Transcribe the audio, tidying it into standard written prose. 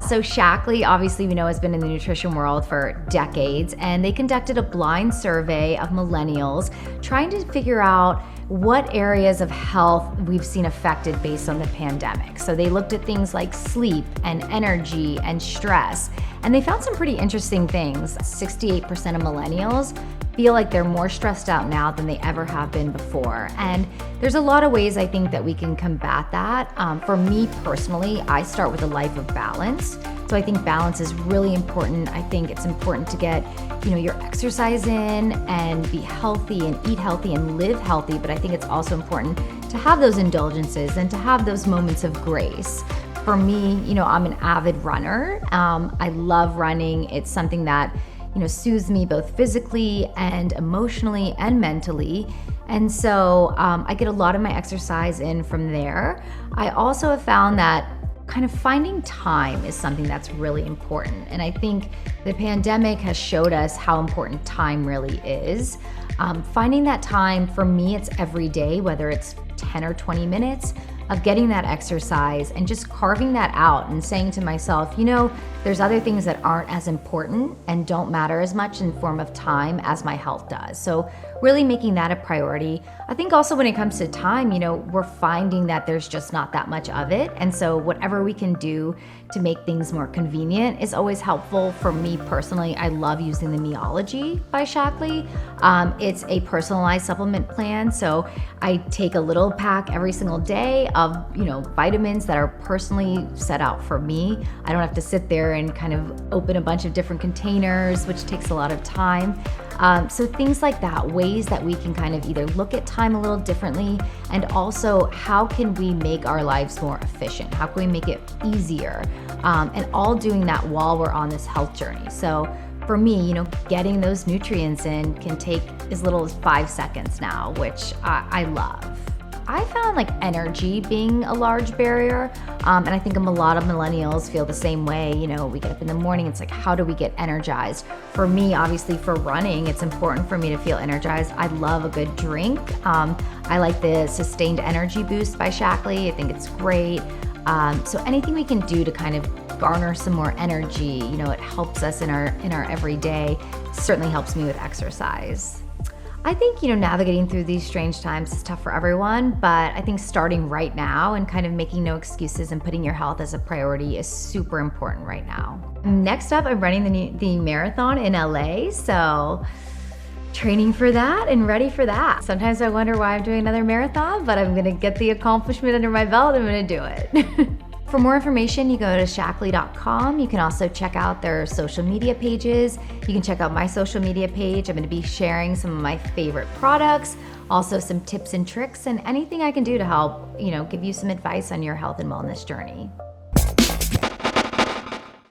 So Shaklee, obviously we know, has been in the nutrition world for decades, and they conducted a blind survey of millennials trying to figure out what areas of health we've seen affected based on the pandemic. So they looked at things like sleep and energy and stress, and they found some pretty interesting things. 68% of millennials feel like they're more stressed out now than they ever have been before. And there's a lot of ways I think that we can combat that. For me personally, I start with a life of balance. So I think balance is really important. I think it's important to get, your exercise in and be healthy and eat healthy and live healthy. But I think it's also important to have those indulgences and to have those moments of grace. For me, I'm an avid runner. I love running. It's something that soothes me both physically and emotionally and mentally. And so I get a lot of my exercise in from there. I also have found that kind of finding time is something that's really important. And I think the pandemic has showed us how important time really is. Finding that time, for me, it's every day, whether it's 10 or 20 minutes of getting that exercise and just carving that out and saying to myself, there's other things that aren't as important and don't matter as much in form of time as my health does. So really making that a priority. I think also when it comes to time, we're finding that there's just not that much of it. And so whatever we can do to make things more convenient is always helpful. For me personally, I love using the Meology by Shaklee. It's a personalized supplement plan. So I take a little pack every single day of, vitamins that are personally set out for me. I don't have to sit there and kind of open a bunch of different containers, which takes a lot of time. So things like that, ways that we can kind of either look at time a little differently, and also how can we make our lives more efficient? How can we make it easier? And all doing that while we're on this health journey. So for me, getting those nutrients in can take as little as 5 seconds now, which I love. I found energy being a large barrier. And I think a lot of millennials feel the same way. We get up in the morning, it's how do we get energized? For me, obviously for running, it's important for me to feel energized. I love a good drink. I like the Sustained Energy Boost by Shaklee. I think it's great. So anything we can do to kind of garner some more energy, it helps us in our everyday. Certainly helps me with exercise. I think, navigating through these strange times is tough for everyone, but I think starting right now and kind of making no excuses and putting your health as a priority is super important right now. Next up, I'm running the marathon in LA, so training for that and ready for that. Sometimes I wonder why I'm doing another marathon, but I'm gonna get the accomplishment under my belt. I'm gonna do it. For more information, you go to Shaklee.com. You can also check out their social media pages. You can check out my social media page. I'm going to be sharing some of my favorite products, also some tips and tricks, and anything I can do to help, give you some advice on your health and wellness journey.